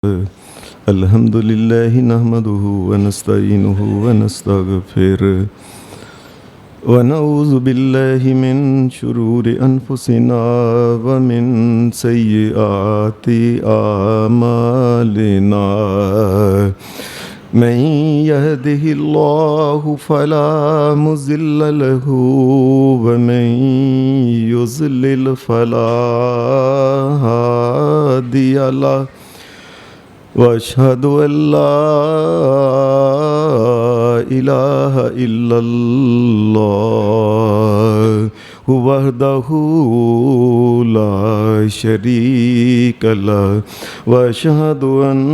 الحمد لله نحمده ونستعينه ونستغفره ونعوذ بالله من شرور أنفسنا ومن سيئات أعمالنا من يهده الله فلا مضل له ومن يضلل فلا هادي له واشهد ان لا اله الا الله وحده لا شريك له واشهد ان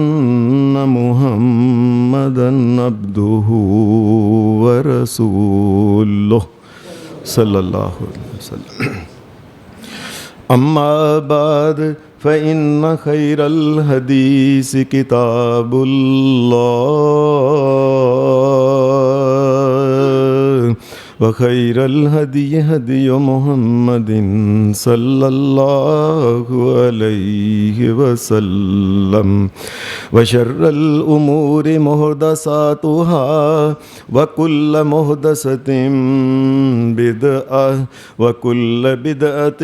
محمدا عبده ورسوله صلى الله عليه وسلم. اما بعد فإن خير الحديث كتاب الله وخير الهدي هدي محمد صلى الله عليه وسلم وشر الأمور محدثاتها وكل محدثة بدعة وكل بدعة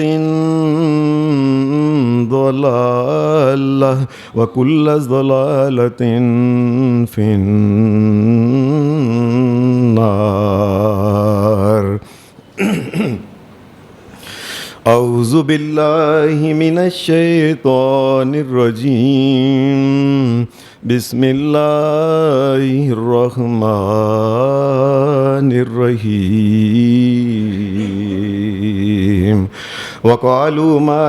ضلالة وكل ضلالة في النار. أعوذ بالله من الشيطان الرجيم. بسم الله الرحمن الرحيم. وقالوا ما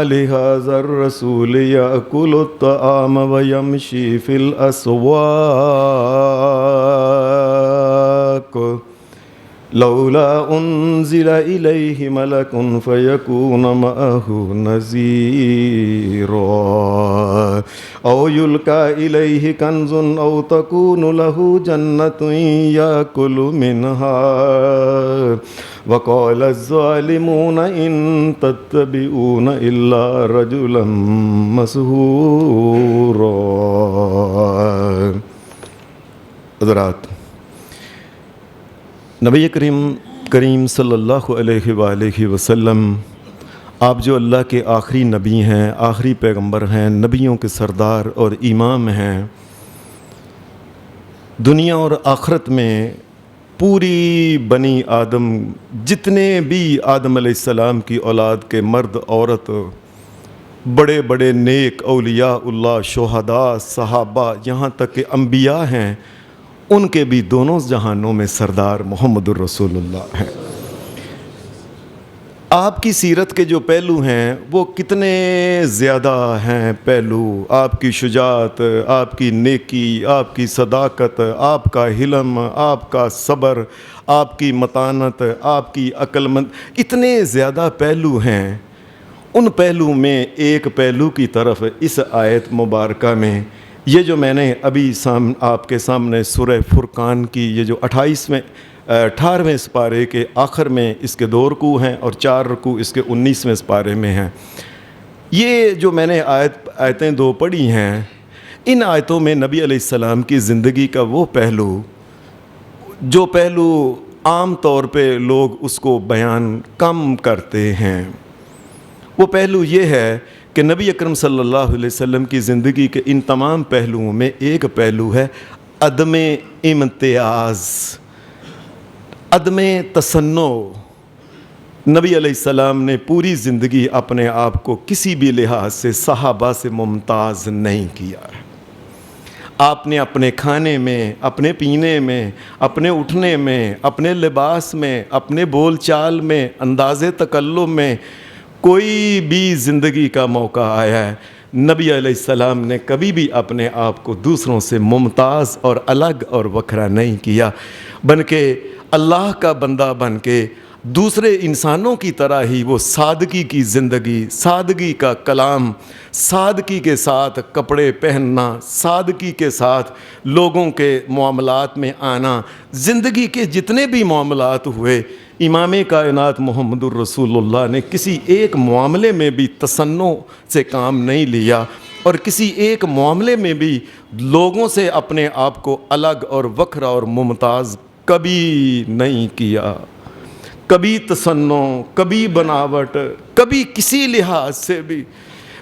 لهذا الرسول يأكل الطعام ويمشي في الأسواق لولا أنزل إليه ملك فيكون معه نذيرا أو يلقى إليه كنز أو تكون له جنة يأكل منها وقال الظالمون إن تتبعون إلا رجلا مسحورا. حضرات، نبی کریم صلی اللہ علیہ وآلہ وسلم آپ جو اللہ کے آخری نبی ہیں، آخری پیغمبر ہیں، نبیوں کے سردار اور امام ہیں، دنیا اور آخرت میں پوری بنی آدم، جتنے بھی آدم علیہ السلام کی اولاد کے مرد عورت، بڑے بڑے نیک اولیاء اللہ، شہداء، صحابہ، یہاں تک کہ انبیاء ہیں، ان کے بھی دونوں جہانوں میں سردار محمد الرسول اللہ ہیں. آپ کی سیرت کے جو پہلو ہیں وہ کتنے زیادہ ہیں پہلو. آپ کی شجاعت، آپ کی نیکی، آپ کی صداقت، آپ کا حلم، آپ کا صبر، آپ کی متانت، آپ کی عقل مند، اتنے زیادہ پہلو ہیں. ان پہلو میں ایک پہلو کی طرف اس آیت مبارکہ میں، یہ جو میں نے ابھی آپ کے سامنے سورہ فرقان کی یہ جو 18ویں سپارے کے آخر میں اس کے 2 رکوع ہیں اور 4 رکوع اس کے 19ویں سپارے میں ہیں. یہ جو میں نے آیتیں 2 پڑھی ہیں، ان آیتوں میں نبی علیہ السلام کی زندگی کا وہ پہلو، جو پہلو عام طور پہ لوگ اس کو بیان کم کرتے ہیں، وہ پہلو یہ ہے کہ نبی اکرم صلی اللہ علیہ وسلم کی زندگی کے ان تمام پہلوؤں میں ایک پہلو ہے عدم امتیاز، عدم تصنع. نبی علیہ السلام نے پوری زندگی اپنے آپ کو کسی بھی لحاظ سے صحابہ سے ممتاز نہیں کیا. آپ نے اپنے کھانے میں، اپنے پینے میں، اپنے اٹھنے میں، اپنے لباس میں، اپنے بول چال میں، انداز تکلم میں کوئی بھی زندگی کا موقع آیا ہے، نبی علیہ السلام نے کبھی بھی اپنے آپ کو دوسروں سے ممتاز اور الگ اور وکھرا نہیں کیا، بلکہ اللہ کا بندہ بن کے دوسرے انسانوں کی طرح ہی وہ سادگی کی زندگی، سادگی کا کلام، سادگی کے ساتھ کپڑے پہننا، سادگی کے ساتھ لوگوں کے معاملات میں آنا، زندگی کے جتنے بھی معاملات ہوئے، امام کائنات محمد الرسول اللہ نے کسی ایک معاملے میں بھی تصنع سے کام نہیں لیا، اور کسی ایک معاملے میں بھی لوگوں سے اپنے آپ کو الگ اور وکھرا اور ممتاز کبھی نہیں کیا، کبھی تصنع، کبھی بناوٹ، کبھی کسی لحاظ سے بھی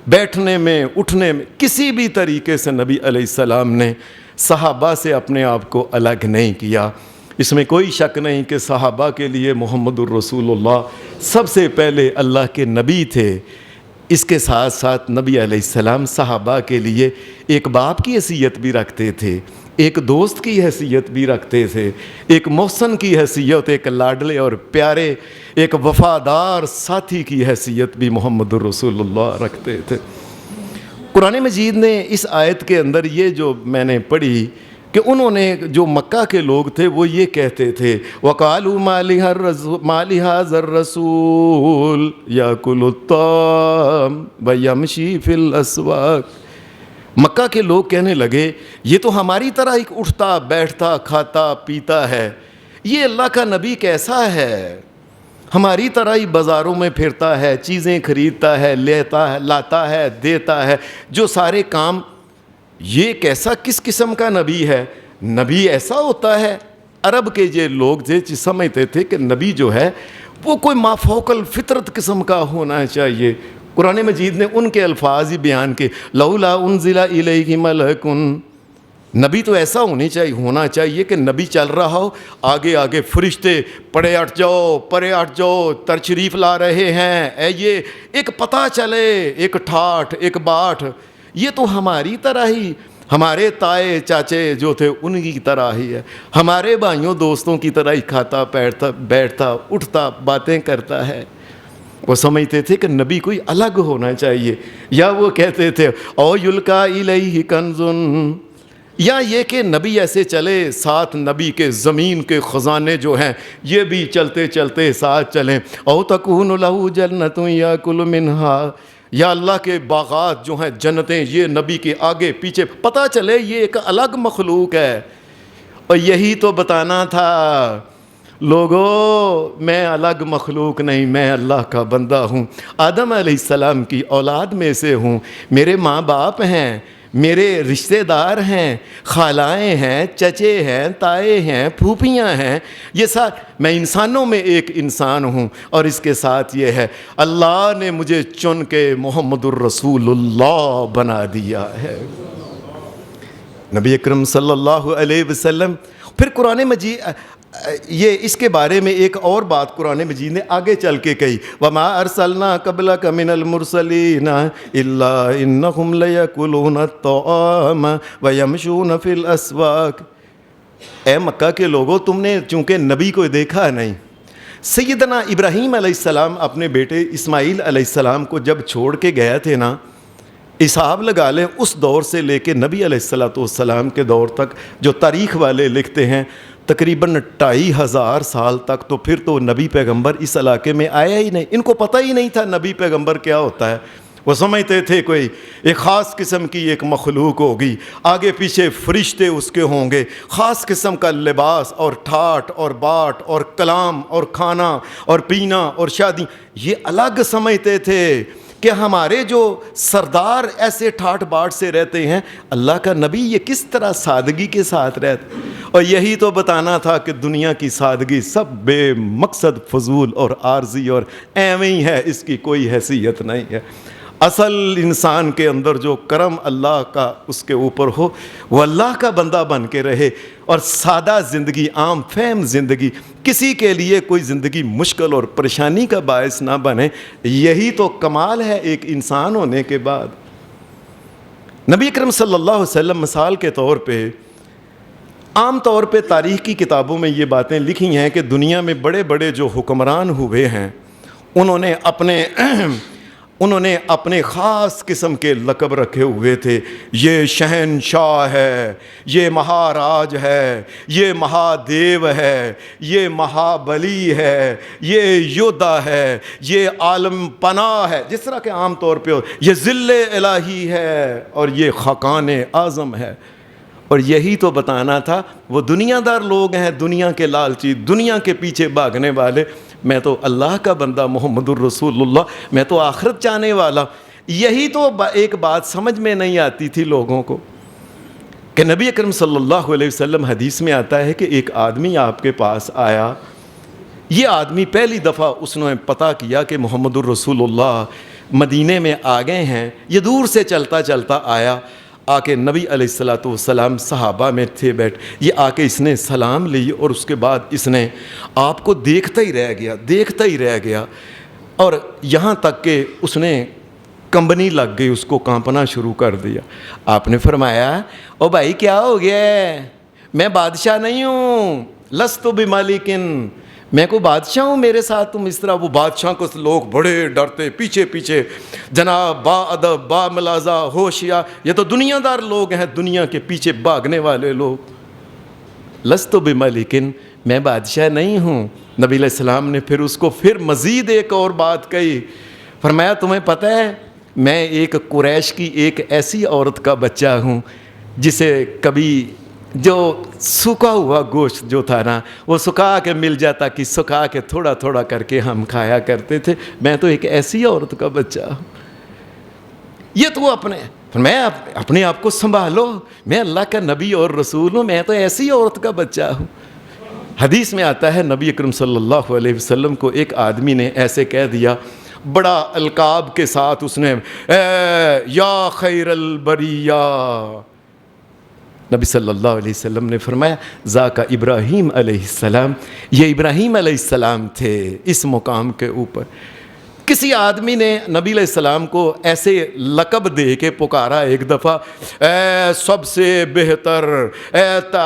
بیٹھنے میں اٹھنے میں کسی بھی طریقے سے نبی علیہ السلام نے صحابہ سے اپنے آپ کو الگ نہیں کیا۔ اس میں کوئی شک نہیں کہ صحابہ کے لیے محمد الرسول اللہ سب سے پہلے اللہ کے نبی تھے۔ اس کے ساتھ ساتھ نبی علیہ السلام صحابہ کے لیے ایک باپ کی حیثیت بھی رکھتے تھے، ایک دوست کی حیثیت بھی رکھتے تھے، ایک محسن کی حیثیت، ایک لاڈلے اور پیارے، ایک وفادار ساتھی کی حیثیت بھی محمد الرسول اللہ رکھتے تھے۔ قرآن مجید نے اس آیت کے اندر یہ جو میں نے پڑھی کہ انہوں نے جو مکہ کے لوگ تھے وہ یہ کہتے تھے وَقَالُوا مَا لِهَٰذَا الرَّسُولِ يَأْكُلُ الطَّعَامَ وَيَمْشِي فِي الْأَسْوَاقِ، مکہ کے لوگ کہنے لگے یہ تو ہماری طرح ایک اٹھتا بیٹھتا کھاتا پیتا ہے، یہ اللہ کا نبی کیسا ہے، ہماری طرح ہی بازاروں میں پھرتا ہے، چیزیں خریدتا ہے، لیتا ہے، لاتا ہے، دیتا ہے، جو سارے کام، یہ کیسا کس قسم کا نبی ہے؟ نبی ایسا ہوتا ہے؟ عرب کے یہ لوگ جو سمجھتے تھے کہ نبی جو ہے وہ کوئی مافوق الفطرت قسم کا ہونا چاہیے۔ قرآن مجید نے ان کے الفاظ ہی بیان کے لولا انزل الیہ ملک، نبی تو ایسا ہونا چاہیے کہ نبی چل رہا ہو، آگے آگے فرشتے پڑے ہٹ جاؤ پرے ہٹ جاؤ تشریف لا رہے ہیں، یہ ایک پتہ چلے، ایک ٹھاٹھ ایک باٹھ، یہ تو ہماری طرح ہی، ہمارے تائے چاچے جو تھے ان کی طرح ہی ہے، ہمارے بھائیوں دوستوں کی طرح ہی کھاتا بیٹھتا اٹھتا باتیں کرتا ہے۔ وہ سمجھتے تھے کہ نبی کوئی الگ ہونا چاہیے، یا وہ کہتے تھے او یلقا الیہ کنز، یا یہ کہ نبی ایسے چلے ساتھ نبی کے زمین کے خزانے جو ہیں یہ بھی چلتے چلتے ساتھ چلیں، او تکون لہ جنۃ یاکل منہا، یا اللہ کے باغات جو ہیں جنتیں یہ نبی کے آگے پیچھے، پتہ چلے یہ ایک الگ مخلوق ہے۔ اور یہی تو بتانا تھا لوگو، میں الگ مخلوق نہیں، میں اللہ کا بندہ ہوں، آدم علیہ السلام کی اولاد میں سے ہوں، میرے ماں باپ ہیں، میرے رشتہ دار ہیں، خالائیں ہیں، چچے ہیں، تائے ہیں، پھوپھیاں ہیں، یہ میں انسانوں میں ایک انسان ہوں، اور اس کے ساتھ یہ ہے اللہ نے مجھے چن کے محمد الرسول اللہ بنا دیا ہے، نبی اکرم صلی اللہ علیہ وسلم۔ پھر قرآن مجید یہ اس کے بارے میں ایک اور بات قرآن مجید نے آگے چل کے کہی وَمَا أَرْسَلْنَا قَبْلَكَ مِنَ الْمُرْسَلِينَ إِلَّا إِنَّهُمْ لَيَأْكُلُونَ الطَّعَامَ وَيَمْشُونَ فِي الْأَسْوَاقِ، اے مکہ کے لوگوں تم نے چونکہ نبی کو دیکھا نہیں، سیدنا ابراہیم علیہ السلام اپنے بیٹے اسماعیل علیہ السلام کو جب چھوڑ کے گئے تھے نا، حساب لگا لیں اس دور سے لے کے نبی علیہ السلام کے دور تک جو تاریخ والے لکھتے ہیں تقریباً 2500 سال تک، تو پھر تو نبی پیغمبر اس علاقے میں آیا ہی نہیں، ان کو پتہ ہی نہیں تھا نبی پیغمبر کیا ہوتا ہے، وہ سمجھتے تھے کوئی ایک خاص قسم کی ایک مخلوق ہوگی، آگے پیچھے فرشتے اس کے ہوں گے، خاص قسم کا لباس اور ٹھاٹ اور باٹ اور کلام اور کھانا اور پینا اور شادی، یہ الگ سمجھتے تھے کہ ہمارے جو سردار ایسے ٹھاٹ باٹ سے رہتے ہیں، اللہ کا نبی یہ کس طرح سادگی کے ساتھ رہتا، اور یہی تو بتانا تھا کہ دنیا کی سادگی سب بے مقصد فضول اور عارضی اور ایویں ہی ہے، اس کی کوئی حیثیت نہیں ہے۔ اصل انسان کے اندر جو کرم اللہ کا اس کے اوپر ہو، وہ اللہ کا بندہ بن کے رہے، اور سادہ زندگی، عام فہم زندگی، کسی کے لیے کوئی زندگی مشکل اور پریشانی کا باعث نہ بنے، یہی تو کمال ہے ایک انسان ہونے کے بعد۔ نبی اکرم صلی اللہ علیہ وسلم مثال کے طور پہ، عام طور پہ تاریخ کی کتابوں میں یہ باتیں لکھی ہیں کہ دنیا میں بڑے بڑے جو حکمران ہوئے ہیں، انہوں نے اپنے انہوں نے اپنے خاص قسم کے لقب رکھے ہوئے تھے. یہ شہنشاہ ہے، یہ مہاراج ہے، یہ مہادیو ہے، یہ مہابلی ہے، یہ یودھا ہے، یہ عالم پناہ ہے، جس طرح کہ عام طور پہ یہ ذل الہی ہے، اور یہ خاقان اعظم ہے. اور یہی تو بتانا تھا. وہ دنیا دار لوگ ہیں، دنیا کے لالچی، دنیا کے پیچھے بھاگنے والے. میں تو اللہ کا بندہ محمد الرسول اللہ، میں تو آخرت چاہنے والا. یہی تو ایک بات سمجھ میں نہیں آتی تھی لوگوں کو کہ نبی اکرم صلی اللہ علیہ وسلم، حدیث میں آتا ہے کہ ایک آدمی آپ کے پاس آیا. یہ آدمی پہلی دفعہ اس نے پتہ کیا کہ محمد الرسول اللہ مدینے میں آ گئے ہیں. یہ دور سے چلتا چلتا آیا، آ کے نبی علیہ الصلوۃ والسلام صحابہ میں تھے بیٹھ. یہ آ کے اس نے سلام لی، اور اس کے بعد اس نے آپ کو دیکھتا ہی رہ گیا. اور یہاں تک کہ اس نے کمبنی لگ گئی، اس کو کانپنا شروع کر دیا. آپ نے فرمایا، او بھائی کیا ہو گیا ہے؟ میں بادشاہ نہیں ہوں، لست بمالکن، میں کو بادشاہ ہوں میرے ساتھ تم اس طرح. وہ بادشاہ کو لوگ بڑے ڈرتے، پیچھے پیچھے جناب با ادب با ملازہ ہوشیار، یہ تو دنیا دار لوگ ہیں، دنیا کے پیچھے بھاگنے والے لوگ. لست بمالکن، میں بادشاہ نہیں ہوں. نبی علیہ السلام نے پھر اس کو مزید ایک اور بات کہی. فرمایا، تمہیں پتہ ہے میں ایک قریش کی ایک ایسی عورت کا بچہ ہوں جسے کبھی جو سکھا ہوا گوشت جو تھا نا، وہ سکھا کے مل جاتا کہ سکھا کے تھوڑا تھوڑا کر کے ہم کھایا کرتے تھے. میں تو ایک ایسی عورت کا بچہ ہوں. یہ تو میں اپنے آپ کو سنبھالو، میں اللہ کا نبی اور رسول ہوں، میں تو ایسی عورت کا بچہ ہوں. حدیث میں آتا ہے نبی اکرم صلی اللہ علیہ وسلم کو ایک آدمی نے ایسے کہہ دیا، بڑا القاب کے ساتھ اس نے، یا خیر البریہ. نبی صلی اللہ علیہ وسلم نے فرمایا، ذاکا ابراہیم علیہ السلام، یہ ابراہیم علیہ السلام تھے اس مقام کے اوپر. کسی آدمی نے نبی علیہ السلام کو ایسے لقب دے کے پکارا ایک دفعہ، اے سب سے بہتر، اے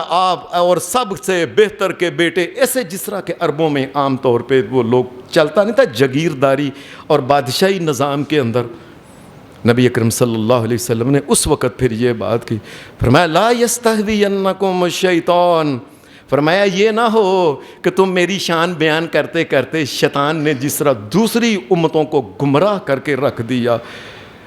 آپ اور سب سے بہتر کے بیٹے، ایسے جس طرح کے عربوں میں عام طور پہ وہ لوگ چلتا نہیں تھا جگیرداری اور بادشاہی نظام کے اندر. نبی اکرم صلی اللہ علیہ وسلم نے اس وقت پھر یہ بات کی. فرمایا، لا یستہوینکم الشیطان، فرمایا یہ نہ ہو کہ تم میری شان بیان کرتے کرتے شیطان نے جس طرح دوسری امتوں کو گمراہ کر کے رکھ دیا،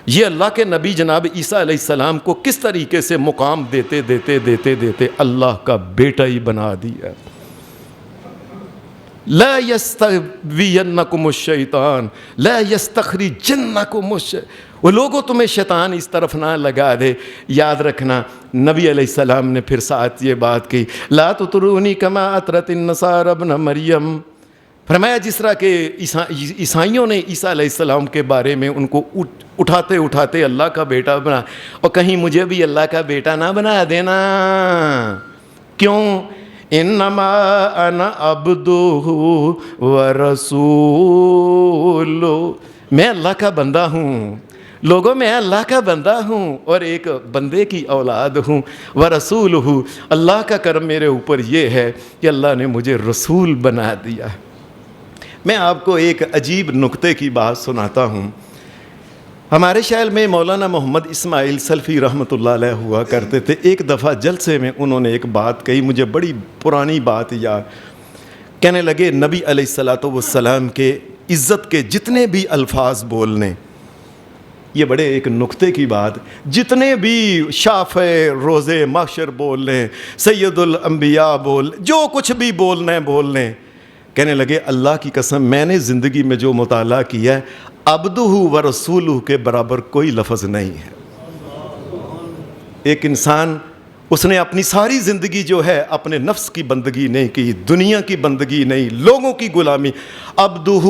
یہ اللہ کے نبی جناب عیسیٰ علیہ السلام کو کس طریقے سے مقام دیتے دیتے دیتے دیتے اللہ کا بیٹا ہی بنا دیا. لا یستہوینکم الشیطان لا یستخرجنکم الشیطان، وہ لوگوں تمہیں شیطان اس طرف نہ لگا دے. یاد رکھنا نبی علیہ السلام نے پھر ساتھ یہ بات کی، لا تطرونی کما اطرت النصارى ابن مریم. فرمایا جس طرح کہ عیسائیوں نے عیسیٰ علیہ السلام کے بارے میں ان کو اٹھاتے اٹھاتے اللہ کا بیٹا بنا، اور کہیں مجھے بھی اللہ کا بیٹا نہ بنا دینا. کیوں؟ انما انا عبدہ ورسول، میں اللہ کا بندہ ہوں. لوگوں میں اللہ کا بندہ ہوں اور ایک بندے کی اولاد ہوں. ورسولہ، اللہ کا کرم میرے اوپر یہ ہے کہ اللہ نے مجھے رسول بنا دیا. میں آپ کو ایک عجیب نکتے کی بات سناتا ہوں. ہمارے شہر میں مولانا محمد اسماعیل سلفی رحمۃ اللہ علیہ ہوا کرتے تھے. ایک دفعہ جلسے میں انہوں نے ایک بات کہی، مجھے بڑی پرانی بات یاد. کہنے لگے نبی علیہ الصلوۃ والسلام کے عزت کے جتنے بھی الفاظ بولنے، یہ بڑے ایک نکتے کی بات، جتنے بھی شافع روز محشر بول لیں، سید الانبیاء بول، جو کچھ بھی بول لیں. کہنے لگے اللہ کی قسم میں نے زندگی میں جو مطالعہ کیا ہے، عبدہ و رسولہ کے برابر کوئی لفظ نہیں ہے. ایک انسان اس نے اپنی ساری زندگی جو ہے اپنے نفس کی بندگی نہیں کی، دنیا کی بندگی نہیں، لوگوں کی غلامی. عبدہ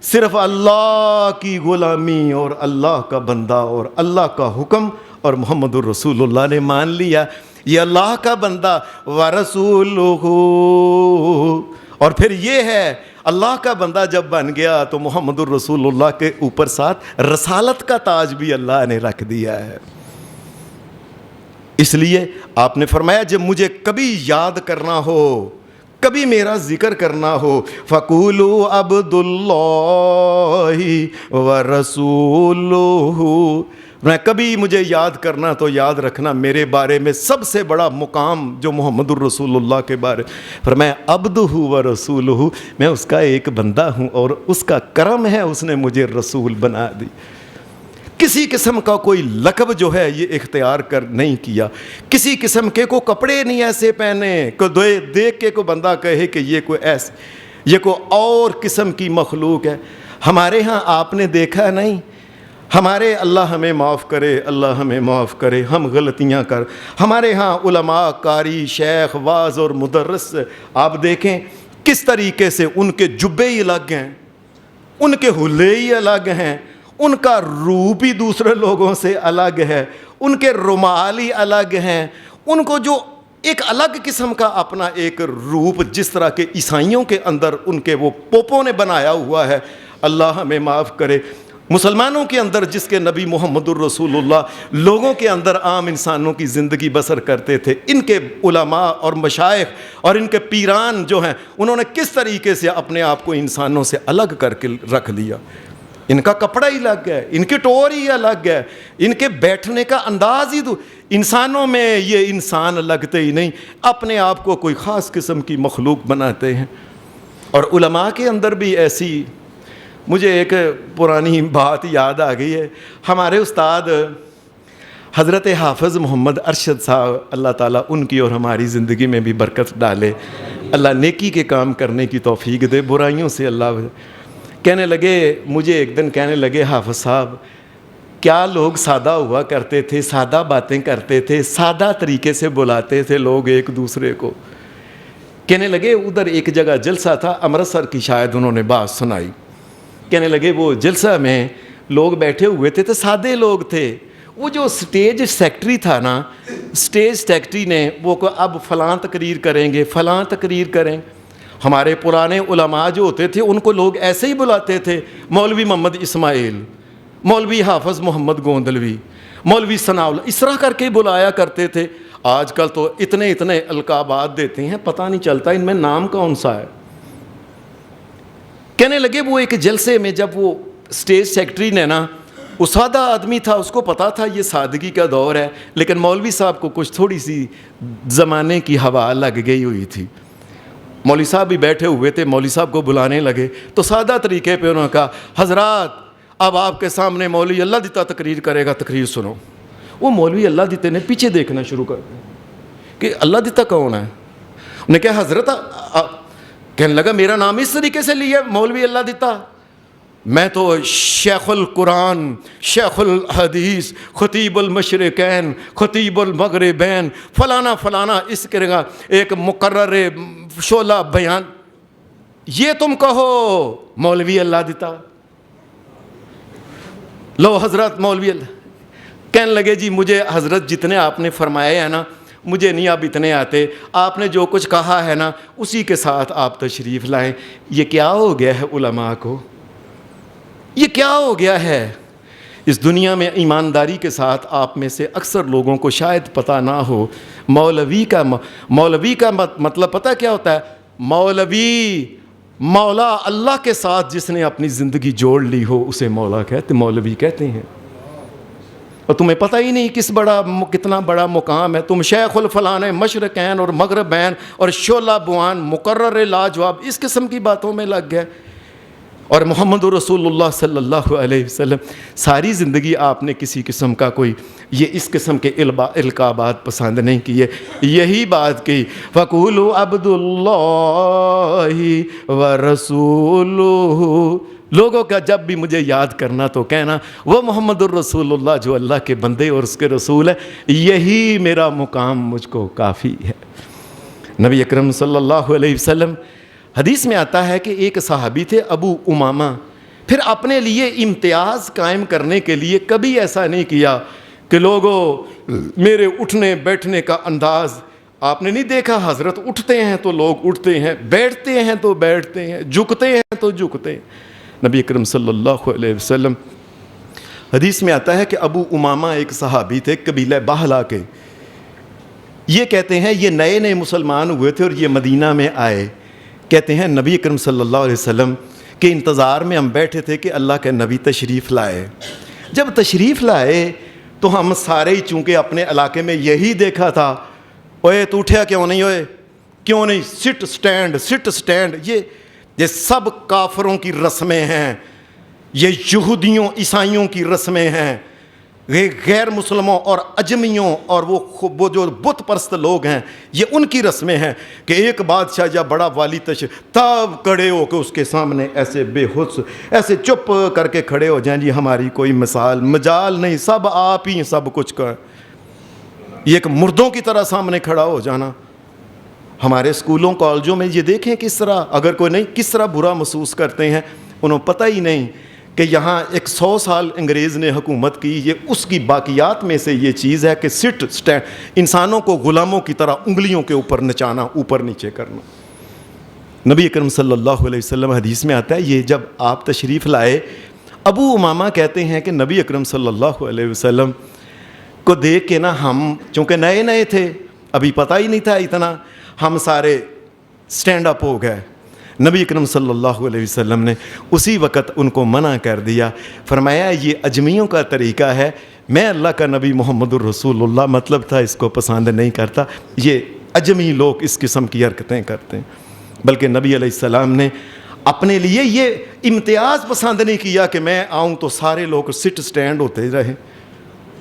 صرف اللہ کی غلامی اور اللہ کا بندہ اور اللہ کا حکم، اور محمد الرسول اللہ نے مان لیا یہ اللہ کا بندہ. ورسولہ، اور پھر یہ ہے اللہ کا بندہ جب بن گیا تو محمد الرسول اللہ کے اوپر ساتھ رسالت کا تاج بھی اللہ نے رکھ دیا ہے. اس لیے آپ نے فرمایا جب مجھے کبھی یاد کرنا ہو، کبھی میرا ذکر کرنا ہو فَقُولُوا عَبْدُ اللَّهِ وَرَسُولُهُ، میں کبھی مجھے یاد کرنا تو یاد رکھنا میرے بارے میں سب سے بڑا مقام جو محمد الرسول اللہ کے بارے، فرمایا عبدہ و رسولہ، میں اس کا ایک بندہ ہوں اور اس کا کرم ہے اس نے مجھے رسول بنا دی۔ کسی قسم کا کوئی لقب جو ہے یہ اختیار کر نہیں کیا، کسی قسم کے کو کپڑے نہیں ایسے پہنے کو دیکھ کے کو بندہ کہے کہ یہ کوئی ایسے، یہ کوئی اور قسم کی مخلوق ہے۔ ہمارے ہاں آپ نے دیکھا نہیں، ہمارے اللہ ہمیں معاف کرے، اللہ ہمیں معاف کرے، ہم غلطیاں کر، ہمارے ہاں علماء، قاری، شیخ، واعظ اور مدرس آپ دیکھیں کس طریقے سے ان کے جبے ہی الگ ہیں، ان کے حلے ہی الگ ہیں، ان کا روپ ہی دوسرے لوگوں سے الگ ہے، ان کے رومال ہی الگ ہیں، ان کو جو ایک الگ قسم کا اپنا ایک روپ جس طرح کے عیسائیوں کے اندر ان کے وہ پوپوں نے بنایا ہوا ہے، اللہ ہمیں معاف کرے۔ مسلمانوں کے اندر جس کے نبی محمد الرسول اللہ لوگوں کے اندر عام انسانوں کی زندگی بسر کرتے تھے، ان کے علماء اور مشائخ اور ان کے پیران جو ہیں انہوں نے کس طریقے سے اپنے آپ کو انسانوں سے الگ کر کے رکھ لیا۔ ان کا کپڑا ہی الگ ہے، ان کی ٹور ہی الگ ہے، ان کے بیٹھنے کا انداز ہی انسانوں میں یہ انسان لگتے ہی نہیں، اپنے آپ کو کوئی خاص قسم کی مخلوق بناتے ہیں۔ اور علماء کے اندر بھی ایسی، مجھے ایک پرانی بات یاد آ گئی ہے، ہمارے استاد حضرت حافظ محمد ارشد صاحب، اللہ تعالیٰ ان کی اور ہماری زندگی میں بھی برکت ڈالے، اللہ نیکی کے کام کرنے کی توفیق دے، برائیوں سے اللہ کہنے لگے، مجھے ایک دن کہنے لگے حافظ صاحب کیا لوگ سادہ ہوا کرتے تھے، سادہ باتیں کرتے تھے، سادہ طریقے سے بلاتے تھے لوگ ایک دوسرے کو۔ کہنے لگے ادھر ایک جگہ جلسہ تھا، امرتسر کی شاید انہوں نے بات سنائی، کہنے لگے وہ جلسہ میں لوگ بیٹھے ہوئے تھے تو سادے لوگ تھے، وہ جو سٹیج سیکٹری تھا نا، سٹیج سیکٹری نے وہ اب فلاں تقریر کریں گے، فلاں تقریر کریں گے۔ ہمارے پرانے علماء جو ہوتے تھے ان کو لوگ ایسے ہی بلاتے تھے، مولوی محمد اسماعیل، مولوی حافظ محمد گوندلوی، مولوی ثناء اللہ، اس طرح کر کے بلایا کرتے تھے۔ آج کل تو اتنے القابات دیتے ہیں، پتہ نہیں چلتا ان میں نام کون سا ہے۔ کہنے لگے وہ ایک جلسے میں جب وہ سٹیج سیکٹری نے نا، وہ سادہ آدمی تھا، اس کو پتا تھا یہ سادگی کا دور ہے، لیکن مولوی صاحب کو کچھ تھوڑی سی زمانے کی ہوا لگ گئی ہوئی تھی۔ مولوی صاحب بھی بیٹھے ہوئے تھے، مولوی صاحب کو بلانے لگے تو سادہ طریقے پہ انہوں نے کہا حضرات اب آپ کے سامنے مولوی اللہ دیتا تقریر کرے گا، تقریر سنو۔ وہ مولوی اللہ دیتے نے پیچھے دیکھنا شروع کر دیا کہ اللہ دیتا کون ہے؟ انہوں نے کہا حضرت، کہنے لگا میرا نام اس طریقے سے لیا مولوی اللہ دیتا، میں تو شیخ القرآن، شیخ الحدیث، خطیب المشرقین، خطیب المغربین، فلانا فلانا، اس کرے گا ایک مقرر شعلہ بیان، یہ تم کہو مولوی اللہ دیتا؟ لو حضرت مولوی اللہ کہنے لگے جی مجھے حضرت جتنے آپ نے فرمائے ہیں نا مجھے نہیں اب اتنے آتے، آپ نے جو کچھ کہا ہے نا اسی کے ساتھ آپ تشریف لائیں۔ یہ کیا ہو گیا ہے علماء کو، یہ کیا ہو گیا ہے اس دنیا میں؟ ایمانداری کے ساتھ آپ میں سے اکثر لوگوں کو شاید پتہ نہ ہو، مولوی کا مطلب پتہ کیا ہوتا ہے؟ مولوی مولا اللہ کے ساتھ جس نے اپنی زندگی جوڑ لی ہو اسے مولا کہتے، مولوی کہتے ہیں۔ اور تمہیں پتہ ہی نہیں کتنا بڑا مقام ہے، تم شیخ الفلان مشرقین اور مغربین اور شعلہ بوان مقرر لاجواب اس قسم کی باتوں میں لگ گئے۔ اور محمد رسول اللہ صلی اللہ علیہ وسلم ساری زندگی آپ نے کسی قسم کا کوئی یہ اس قسم کے القابات پسند نہیں کیے، یہی بات کی فَقُولُوا عَبْدُ اللَّهِ وَرَسُولُهُ۔ لوگوں کا جب بھی مجھے یاد کرنا تو کہنا وہ محمد الرسول اللہ جو اللہ کے بندے اور اس کے رسول ہے، یہی میرا مقام مجھ کو کافی ہے۔ نبی اکرم صلی اللہ علیہ وسلم حدیث میں آتا ہے کہ ایک صحابی تھے ابو امامہ، پھر اپنے لیے امتیاز قائم کرنے کے لیے کبھی ایسا نہیں کیا کہ لوگوں میرے اٹھنے بیٹھنے کا انداز آپ نے نہیں دیکھا، حضرت اٹھتے ہیں تو لوگ اٹھتے ہیں، بیٹھتے ہیں تو بیٹھتے ہیں، جھکتے ہیں تو جھکتے ہیں۔ نبی اکرم صلی اللہ علیہ وسلم حدیث میں آتا ہے کہ ابو امامہ ایک صحابی تھے قبیلہ بہلا کے، یہ کہتے ہیں یہ نئے نئے مسلمان ہوئے تھے اور یہ مدینہ میں آئے. کہتے ہیں نبی اکرم صلی اللہ علیہ وسلم کے انتظار میں ہم بیٹھے تھے کہ اللہ کے نبی تشریف لائے. جب تشریف لائے تو ہم سارے ہی چونکہ اپنے علاقے میں یہی دیکھا تھا, اوے تو اٹھیا کیوں نہیں, اوے کیوں نہیں, سٹ سٹینڈ. یہ سب کافروں کی رسمیں ہیں, یہ یہودیوں عیسائیوں کی رسمیں ہیں, یہ غیر مسلموں اور اجمیوں اور وہ جو بت پرست لوگ ہیں یہ ان کی رسمیں ہیں کہ ایک بادشاہ یا بڑا والی تب کھڑے ہو کے اس کے سامنے ایسے بے حس ایسے چپ کر کے کھڑے ہو جائیں, جی ہماری کوئی مجال نہیں, سب آپ ہی سب کچھ کا. یہ ایک مردوں کی طرح سامنے کھڑا ہو جانا. ہمارے اسکولوں کالجوں میں یہ دیکھیں کس طرح, اگر کوئی نہیں کس طرح برا محسوس کرتے ہیں. انہوں پتہ ہی نہیں کہ یہاں 100 سال انگریز نے حکومت کی, یہ اس کی باقیات میں سے یہ چیز ہے کہ سٹ سٹینڈ, انسانوں کو غلاموں کی طرح انگلیوں کے اوپر نچانا, اوپر نیچے کرنا. نبی اکرم صلی اللہ علیہ وسلم حدیث میں آتا ہے یہ جب آپ تشریف لائے, ابو امامہ کہتے ہیں کہ نبی اکرم صلی اللہ علیہ وسلم کو دیکھ کے نا ہم چونکہ نئے نئے تھے, ابھی پتہ ہی نہیں تھا اتنا, ہم سارے سٹینڈ اپ ہو گئے. نبی اکرم صلی اللہ علیہ وسلم نے اسی وقت ان کو منع کر دیا, فرمایا یہ اجمیوں کا طریقہ ہے, میں اللہ کا نبی محمد الرسول اللہ مطلب تھا اس کو پسند نہیں کرتا, یہ اجمی لوگ اس قسم کی حرکتیں کرتے ہیں. بلکہ نبی علیہ السلام نے اپنے لیے یہ امتیاز پسند نہیں کیا کہ میں آؤں تو سارے لوگ سٹ سٹینڈ ہوتے رہے,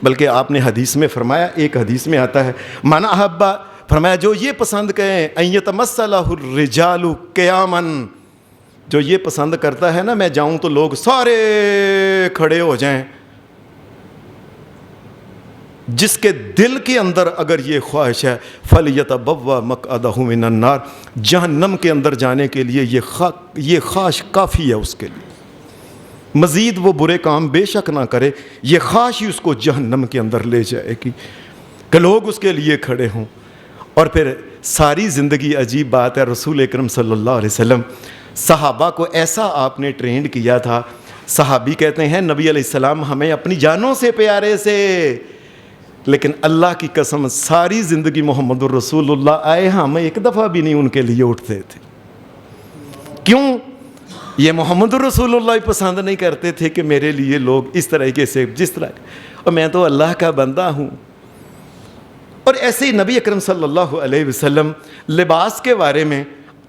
بلکہ آپ نے حدیث میں فرمایا, ایک حدیث میں آتا ہے من احبا, فرمایا جو یہ پسند کریں ان یتمثلہ الرجال قیاما, جو یہ پسند کرتا ہے نا میں جاؤں تو لوگ سارے کھڑے ہو جائیں, جس کے دل کے اندر اگر یہ خواہش ہے فلیتبوأ مقعدہ من النار, جہنم کے اندر جانے کے لیے یہ خواہش کافی ہے اس کے لیے, مزید وہ برے کام بے شک نہ کرے, یہ خواہش ہی اس کو جہنم کے اندر لے جائے گی کہ لوگ اس کے لیے کھڑے ہوں. اور پھر ساری زندگی عجیب بات ہے, رسول اکرم صلی اللہ علیہ وسلم صحابہ کو ایسا آپ نے ٹرینڈ کیا تھا. صحابی کہتے ہیں نبی علیہ السلام ہمیں اپنی جانوں سے پیارے سے, لیکن اللہ کی قسم ساری زندگی محمد الرسول اللہ آئے ہم ایک دفعہ بھی نہیں ان کے لیے اٹھتے تھے. کیوں؟ یہ محمد الرسول اللہ پسند نہیں کرتے تھے کہ میرے لیے لوگ اس طریقے سے جس طرح, اور میں تو اللہ کا بندہ ہوں. اور ایسے ہی نبی اکرم صلی اللہ علیہ وسلم لباس کے بارے میں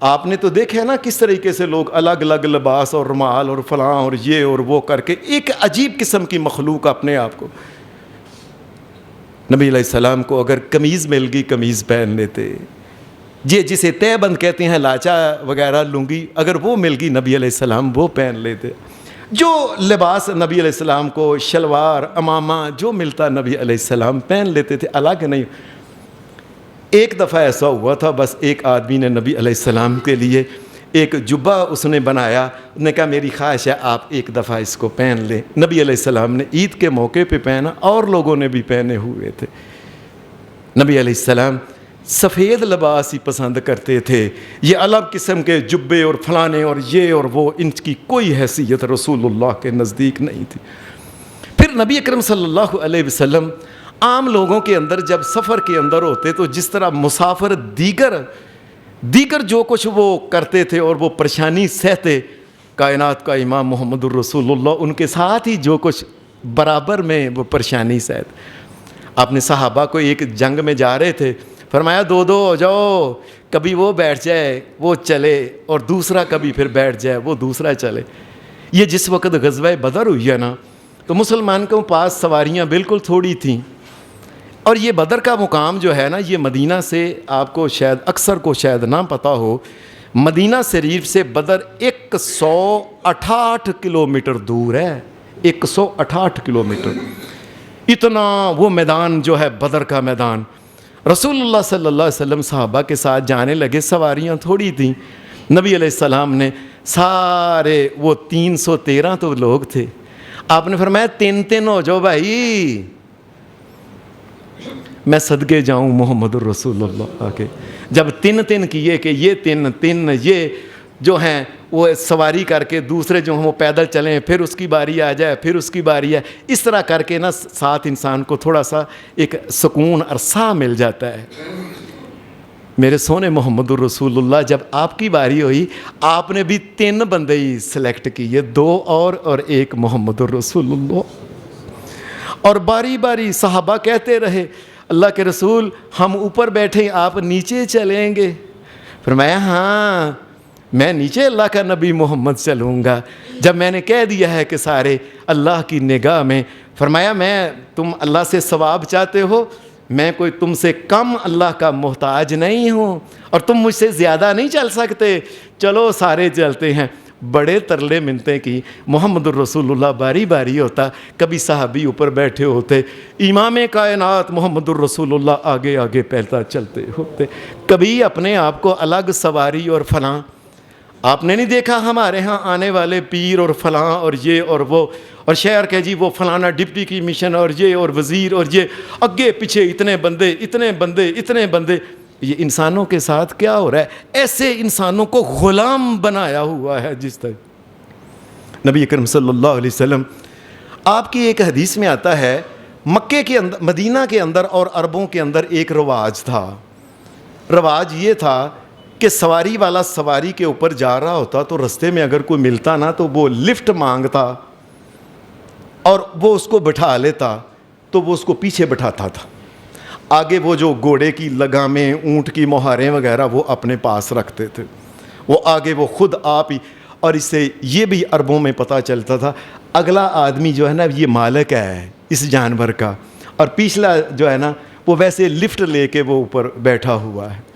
آپ نے تو دیکھا ہے نا کس طریقے سے لوگ الگ الگ لباس اور رومال اور فلاں اور یہ اور وہ کر کے ایک عجیب قسم کی مخلوق اپنے آپ کو. نبی علیہ السلام کو اگر قمیض مل گئی قمیض پہن لیتے, یہ جسے تہ بند کہتے ہیں لاچا وغیرہ لنگی, اگر وہ مل گئی نبی علیہ السلام وہ پہن لیتے. جو لباس نبی علیہ السلام کو شلوار امامہ جو ملتا نبی علیہ السلام پہن لیتے تھے, الگ نہیں. ایک دفعہ ایسا ہوا تھا, بس ایک آدمی نے نبی علیہ السلام کے لیے ایک جبہ اس نے بنایا, اس نے کہا میری خواہش ہے آپ ایک دفعہ اس کو پہن لیں. نبی علیہ السلام نے عید کے موقع پہ پہنا, اور لوگوں نے بھی پہنے ہوئے تھے. نبی علیہ السلام سفید لباس ہی پسند کرتے تھے, یہ الگ قسم کے جبے اور فلانے اور یہ اور وہ, ان کی کوئی حیثیت رسول اللہ کے نزدیک نہیں تھی. پھر نبی اکرم صلی اللہ علیہ وسلم عام لوگوں کے اندر جب سفر کے اندر ہوتے تو جس طرح مسافر دیگر جو کچھ وہ کرتے تھے اور وہ پریشانی سہتے, کائنات کا امام محمد الرسول اللہ ان کے ساتھ ہی جو کچھ برابر میں وہ پریشانی سہتے. آپ نے صحابہ کو ایک جنگ میں جا رہے تھے, فرمایا دو ہو جاؤ, کبھی وہ بیٹھ جائے وہ چلے, اور دوسرا کبھی پھر بیٹھ جائے وہ دوسرا چلے. یہ جس وقت غزوہ بدر ہوئی ہے نا تو مسلمان کے پاس سواریاں بالکل تھوڑی تھیں, اور یہ بدر کا مقام جو ہے نا یہ مدینہ سے آپ کو شاید اکثر کو شاید نہ پتہ ہو, مدینہ شریف سے بدر 168 کلومیٹر دور ہے. 168 کلومیٹر, اتنا وہ میدان جو ہے بدر کا میدان. رسول اللہ صلی اللہ علیہ وسلم صحابہ کے ساتھ جانے لگے, سواریاں تھوڑی تھیں. نبی علیہ السلام نے سارے وہ 313 تو لوگ تھے, آپ نے فرمایا 3 ہو جاؤ بھائی, میں صدقے جاؤں محمد الرسول اللہ کے. جب 3 کیے کہ یہ 3 یہ, جو ہیں وہ سواری کر کے، دوسرے جو ہیں وہ پیدل چلیں، پھر اس کی باری آ جائے، پھر اس کی باری ہے، اس طرح کر کے نا ساتھ انسان کو تھوڑا سا ایک سکون عرصہ مل جاتا ہے۔ میرے سونے محمد الرسول اللہ، جب آپ کی باری ہوئی آپ نے بھی 3 بندے ہی سلیکٹ کیے، 2 اور 1 محمد الرسول اللہ، اور باری باری صحابہ کہتے رہے اللہ کے رسول ہم اوپر بیٹھے آپ نیچے چلیں گے؟ فرمایا ہاں میں نیچے اللہ کا نبی محمد چلوں گا جب میں نے کہہ دیا ہے کہ سارے اللہ کی نگاہ میں۔ فرمایا تم اللہ سے ثواب چاہتے ہو، میں کوئی تم سے کم اللہ کا محتاج نہیں ہوں، اور تم مجھ سے زیادہ نہیں چل سکتے، چلو سارے چلتے ہیں۔ بڑے ترلے منتیں کی، محمد الرسول اللہ باری باری ہوتا، کبھی صحابی اوپر بیٹھے ہوتے، امام کائنات محمد الرسول اللہ آگے آگے پہلتا چلتے ہوتے، کبھی اپنے آپ کو الگ سواری اور فلاں۔ آپ نے نہیں دیکھا ہمارے ہاں آنے والے پیر اور فلاں اور یہ اور وہ، اور شہر کے جی وہ فلانا ڈپٹی کی مشن اور یہ اور وزیر اور یہ، اگے پیچھے اتنے بندے اتنے بندے اتنے بندے۔ یہ انسانوں کے ساتھ کیا ہو رہا ہے؟ ایسے انسانوں کو غلام بنایا ہوا ہے جس طرح نبی اکرم صلی اللہ علیہ وسلم۔ آپ کی ایک حدیث میں آتا ہے مکے کے اندر، مدینہ کے اندر اور عربوں کے اندر ایک رواج تھا۔ رواج یہ تھا کہ سواری والا سواری کے اوپر جا رہا ہوتا تو رستے میں اگر کوئی ملتا نا تو وہ لفٹ مانگتا اور وہ اس کو بٹھا لیتا تو وہ اس کو پیچھے بٹھاتا تھا، آگے وہ جو گھوڑے کی لگامیں، اونٹ کی مہاریں وغیرہ وہ اپنے پاس رکھتے تھے، وہ آگے وہ خود آپ ہی۔ اور اس سے یہ بھی عربوں میں پتہ چلتا تھا اگلا آدمی جو ہے نا یہ مالک ہے اس جانور کا، اور پچھلا جو ہے نا وہ ویسے لفٹ لے کے وہ اوپر بیٹھا ہوا ہے۔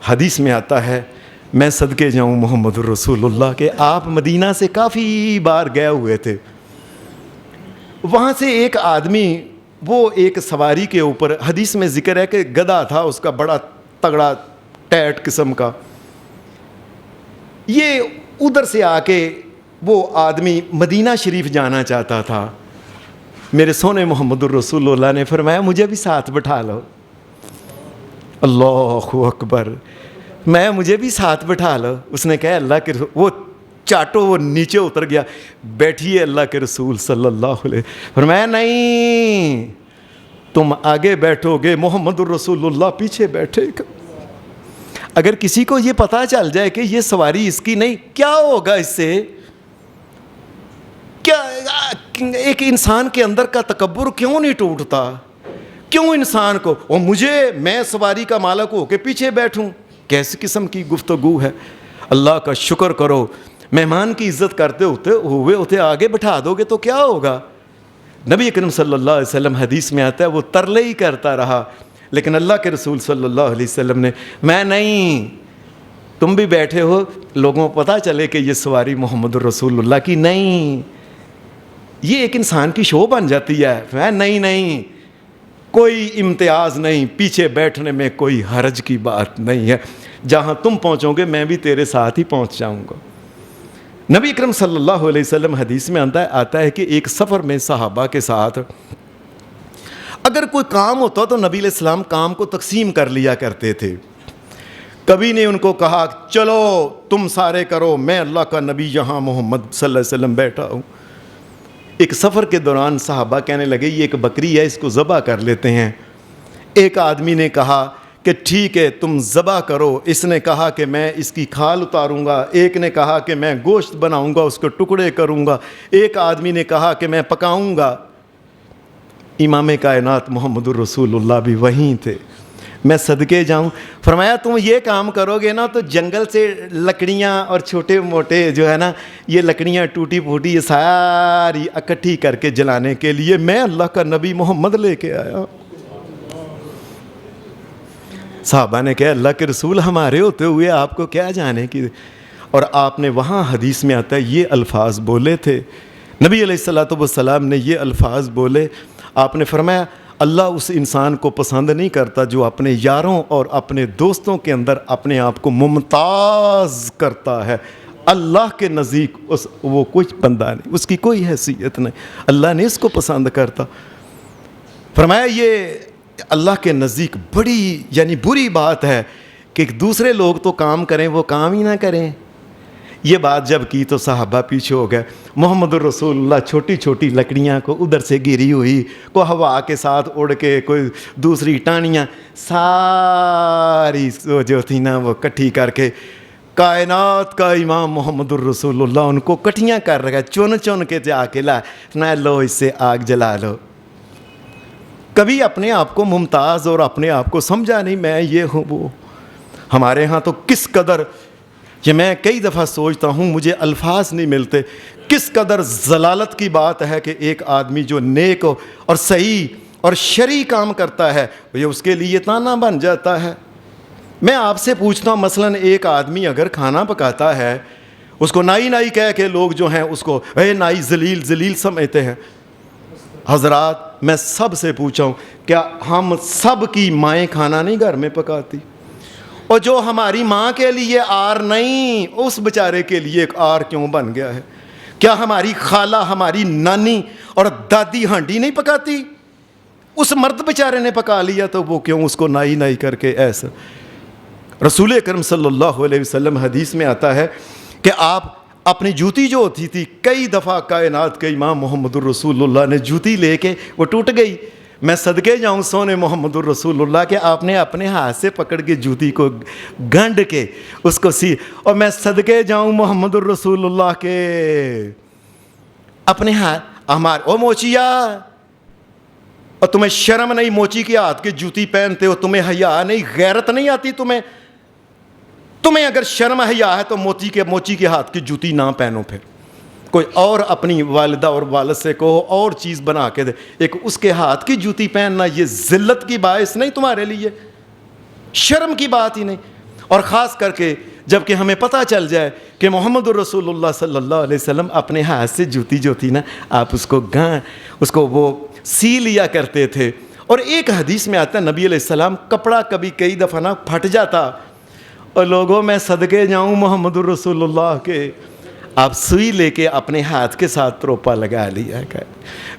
حدیث میں آتا ہے میں صدقے جاؤں محمد الرسول اللہ کے، آپ مدینہ سے کافی بار گئے ہوئے تھے، وہاں سے ایک آدمی وہ ایک سواری کے اوپر، حدیث میں ذکر ہے کہ گدھا تھا اس کا بڑا تگڑا ٹیٹ قسم کا، یہ ادھر سے آ کے وہ آدمی مدینہ شریف جانا چاہتا تھا۔ میرے سونے محمد الرسول اللہ نے فرمایا مجھے بھی ساتھ بٹھا لو۔ اللہ اکبر، مجھے بھی ساتھ بٹھا لو۔ اس نے کہا اللہ کے وہ چاٹو وہ نیچے اتر گیا، بیٹھیے اللہ کے رسول صلی اللہ علیہ۔ فرمایا نہیں تم آگے بیٹھو گے، محمد الرسول اللہ پیچھے بیٹھے گا۔ اگر کسی کو یہ پتہ چل جائے کہ یہ سواری اس کی نہیں، کیا ہوگا اس سے؟ کیا ایک انسان کے اندر کا تکبر کیوں نہیں ٹوٹتا؟ کیوں انسان کو میں سواری کا مالک ہو کے پیچھے بیٹھوں؟ کیسی قسم کی گفتگو ہے؟ اللہ کا شکر کرو، مہمان کی عزت کرتے ہوتے آگے بٹھا دو گے تو کیا ہوگا؟ نبی اکرم صلی اللہ علیہ وسلم حدیث میں آتا ہے وہ ترلے ہی کرتا رہا، لیکن اللہ کے رسول صلی اللہ علیہ وسلم نے میں نہیں، تم بھی بیٹھے ہو، لوگوں کو پتہ چلے کہ یہ سواری محمد الرسول اللہ کی نہیں، یہ ایک انسان کی شو بن جاتی ہے۔ میں نہیں، کوئی امتیاز نہیں، پیچھے بیٹھنے میں کوئی حرج کی بات نہیں ہے، جہاں تم پہنچو گے میں بھی تیرے ساتھ ہی پہنچ جاؤں گا۔ نبی اکرم صلی اللہ علیہ وسلم حدیث میں آتا ہے کہ ایک سفر میں صحابہ کے ساتھ اگر کوئی کام ہوتا تو نبی علیہ السلام کام کو تقسیم کر لیا کرتے تھے، کبھی نے ان کو کہا چلو تم سارے کرو، میں اللہ کا نبی یہاں محمد صلی اللہ علیہ وسلم بیٹھا ہوں۔ ایک سفر کے دوران صحابہ کہنے لگے یہ ایک بکری ہے، اس کو ذبح کر لیتے ہیں۔ ایک آدمی نے کہا کہ ٹھیک ہے تم ذبح کرو، اس نے کہا کہ میں اس کی کھال اتاروں گا، ایک نے کہا کہ میں گوشت بناؤں گا اس کو ٹکڑے کروں گا، ایک آدمی نے کہا کہ میں پکاؤں گا۔ امام کائنات محمد الرسول اللہ بھی وہیں تھے، میں صدقے جاؤں۔ فرمایا تم یہ کام کرو گے نا تو جنگل سے لکڑیاں اور چھوٹے موٹے جو ہے نا یہ لکڑیاں ٹوٹی پھوٹی یہ ساری اکٹھی کر کے جلانے کے لیے میں اللہ کا نبی محمد لے کے آیا۔ صحابہ نے کہا اللہ کے رسول ہمارے ہوتے ہوئے آپ کو کیا جانے کی، اور آپ نے وہاں حدیث میں آتا ہے یہ الفاظ بولے تھے، نبی علیہ الصلوۃ والسلام نے یہ الفاظ بولے۔ آپ نے فرمایا اللہ اس انسان کو پسند نہیں کرتا جو اپنے یاروں اور اپنے دوستوں کے اندر اپنے آپ کو ممتاز کرتا ہے، اللہ کے نزدیک وہ کوئی بندہ نہیں، اس کی کوئی حیثیت نہیں، اللہ نے اس کو پسند کرتا۔ فرمایا یہ اللہ کے نزدیک بڑی بری بات ہے کہ دوسرے لوگ تو کام کریں وہ کام ہی نہ کریں، یہ بات جب کی تو صحابہ پیچھے ہو گئے. محمد الرسول اللہ چھوٹی چھوٹی لکڑیاں کو ادھر سے گری ہوئی، کو ہوا کے ساتھ اڑ کے، کوئی دوسری ٹانیاں، ساری جو تھی نا وہ کٹھی کر کے کائنات کا امام محمد الرسول اللہ ان کو کٹھیاں کر رہا ہے، چن چن کے جا کے نہ لو اس سے آگ جلا لو. کبھی اپنے آپ کو ممتاز اور اپنے آپ کو سمجھا نہیں میں یہ ہوں وہ. ہمارے ہاں تو کس قدر، یہ میں کئی دفعہ سوچتا ہوں مجھے الفاظ نہیں ملتے، کس قدر ضلالت کی بات ہے کہ ایک آدمی جو نیک اور صحیح اور شرعی کام کرتا ہے یہ اس کے لیے تانا بن جاتا ہے. میں آپ سے پوچھتا ہوں مثلاً ایک آدمی اگر کھانا پکاتا ہے، اس کو نائی نائی کہہ کے لوگ جو ہیں اس کو اے نائی ذلیل ذلیل سمجھتے ہیں. حضرات میں سب سے پوچھا ہوں کیا ہم سب کی مائیں کھانا نہیں گھر میں پکاتی؟ اور جو ہماری ماں کے لیے آر نہیں اس بیچارے کے لیے ایک آر کیوں بن گیا ہے؟ کیا ہماری خالہ، ہماری نانی اور دادی ہانڈی نہیں پکاتی؟ اس مرد بیچارے نے پکا لیا تو وہ کیوں اس کو نائی نائی کر کے ایسا؟ رسول اکرم صلی اللہ علیہ وسلم حدیث میں آتا ہے کہ آپ اپنی جوتی جو ہوتی تھی، کئی دفعہ کائنات کے امام محمد الرسول اللہ نے جوتی لے کے وہ ٹوٹ گئی. میں صدقے جاؤں سونے محمد الرسول اللہ کے آپ نے اپنے ہاتھ سے پکڑ کے جوتی کو گنڈ کے اس کو سی. اور میں صدقے جاؤں محمد الرسول اللہ کے اپنے ہاتھ ہمارے او موچیا، اور تمہیں شرم نہیں موچی کے ہاتھ کی جوتی پہنتے ہو؟ تمہیں حیا نہیں، غیرت نہیں آتی تمہیں اگر شرم حیا ہے تو موچی کے ہاتھ کی جوتی نہ پہنو. پھر کوئی اور اپنی والدہ اور والد سے کہو اور چیز بنا کے دے، ایک اس کے ہاتھ کی جوتی پہننا یہ ذلت کی باعث نہیں تمہارے لیے؟ شرم کی بات ہی نہیں. اور خاص کر کے جب کہ ہمیں پتہ چل جائے کہ محمد الرسول اللہ صلی اللہ علیہ وسلم اپنے ہاتھ سے جوتی جو تھی نا آپ اس کو وہ سی لیا کرتے تھے. اور ایک حدیث میں آتا ہے نبی علیہ السلام کپڑا کبھی کئی دفعہ نا پھٹ جاتا، اور لوگوں میں صدقے جاؤں محمد الرسول اللہ کے آپ سوئی لے کے اپنے ہاتھ کے ساتھ تروپا لگا لیا کہ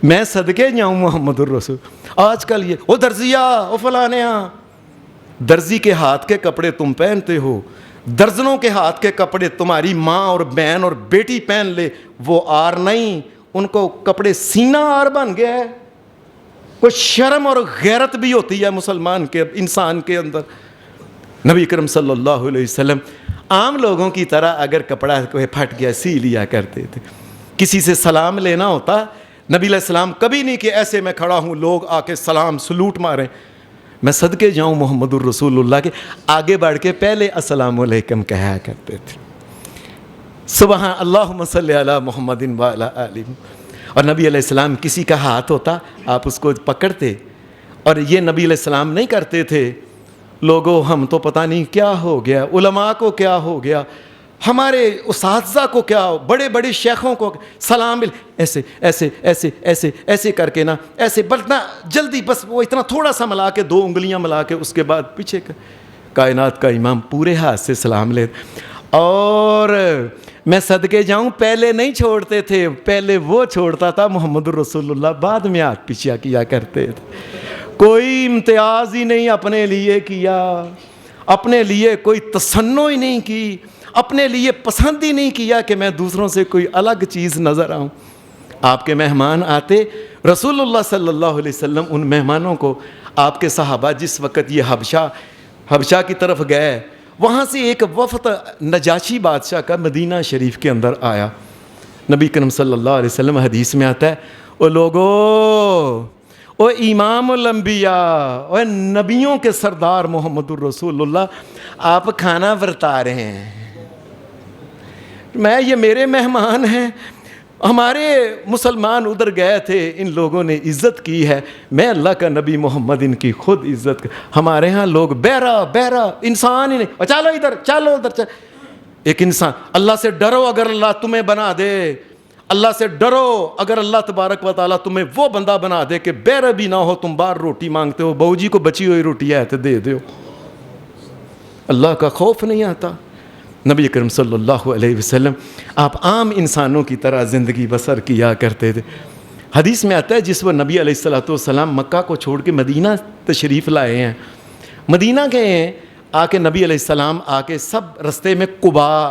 میں صدقے جاؤں محمد الرسول. آج کل یہ او درزیا او فلانے ہاں، درزی کے ہاتھ کے کپڑے تم پہنتے ہو، درزنوں کے ہاتھ کے کپڑے تمہاری ماں اور بہن اور بیٹی پہن لے، وہ آر نہیں، ان کو کپڑے سینہ آر بن گیا ہے. کوئی شرم اور غیرت بھی ہوتی ہے مسلمان کے انسان کے اندر. نبی کرم صلی اللہ علیہ وسلم عام لوگوں کی طرح اگر کپڑا کوئی پھٹ گیا سی لیا کرتے تھے. کسی سے سلام لینا ہوتا نبی علیہ السلام کبھی نہیں کہ ایسے میں کھڑا ہوں لوگ آ کے سلام سلوٹ ماریں. میں صدقے جاؤں محمد الرسول اللہ کے آگے بڑھ کے پہلے السلام علیکم کہا کرتے تھے. سبحان اللہم صلی علی محمد وعلی آلہ. اور نبی علیہ السلام کسی کا ہاتھ ہوتا آپ اس کو پکڑتے، اور یہ نبی علیہ السلام نہیں کرتے تھے. لوگوں ہم تو پتہ نہیں کیا ہو گیا، علماء کو کیا ہو گیا، ہمارے اساتذہ کو کیا، بڑے بڑے شیخوں کو سلام ایسے ایسے ایسے ایسے ایسے کر کے نا ایسے بلنا جلدی، بس وہ اتنا تھوڑا سا ملا کے 2 انگلیاں ملا کے اس کے بعد پیچھے کائنات کا امام پورے ہاتھ سے سلام لے. اور میں صدقے جاؤں پہلے نہیں چھوڑتے تھے، پہلے وہ چھوڑتا تھا محمد الرسول اللہ، بعد میں ہاتھ پیچھے کیا کرتے تھے. کوئی امتیاز ہی نہیں اپنے لیے کیا، اپنے لیے کوئی تصنع ہی نہیں کی، اپنے لیے پسند ہی نہیں کیا کہ میں دوسروں سے کوئی الگ چیز نظر آؤں. آپ کے مہمان آتے، رسول اللہ صلی اللہ علیہ وسلم ان مہمانوں کو، آپ کے صحابہ جس وقت یہ حبشہ کی طرف گئے، وہاں سے ایک وفد نجاشی بادشاہ کا مدینہ شریف کے اندر آیا. نبی کرم صلی اللہ علیہ وسلم حدیث میں آتا ہے او لوگو، او امام الانبیاء، او نبیوں کے سردار محمد الرسول اللہ، آپ کھانا ورتا رہے ہیں، یہ میرے مہمان ہیں. ہمارے مسلمان ادھر گئے تھے، ان لوگوں نے عزت کی ہے، میں اللہ کا نبی محمد ان کی خود عزت. ہمارے ہاں لوگ بہرا انسان ہی نہیں، چلو ادھر چلو ادھر چل. ایک انسان، اللہ سے ڈرو اگر اللہ تمہیں بنا دے، اللہ سے ڈرو اگر اللہ تبارک و تعالیٰ تمہیں وہ بندہ بنا دے کہ بہرا بھی نہ ہو، تم باہر روٹی مانگتے ہو، بہو جی کو بچی ہوئی روٹی ہے تو دے دو. اللہ کا خوف نہیں آتا. نبی کرم صلی اللہ علیہ وسلم آپ عام انسانوں کی طرح زندگی بسر کیا کرتے تھے. حدیث میں آتا ہے جس وہ نبی علیہ السلام مکہ کو چھوڑ کے مدینہ تشریف لائے ہیں، مدینہ گئے ہیں، آ کے نبی علیہ السلام آ کے سب رستے میں قباء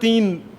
3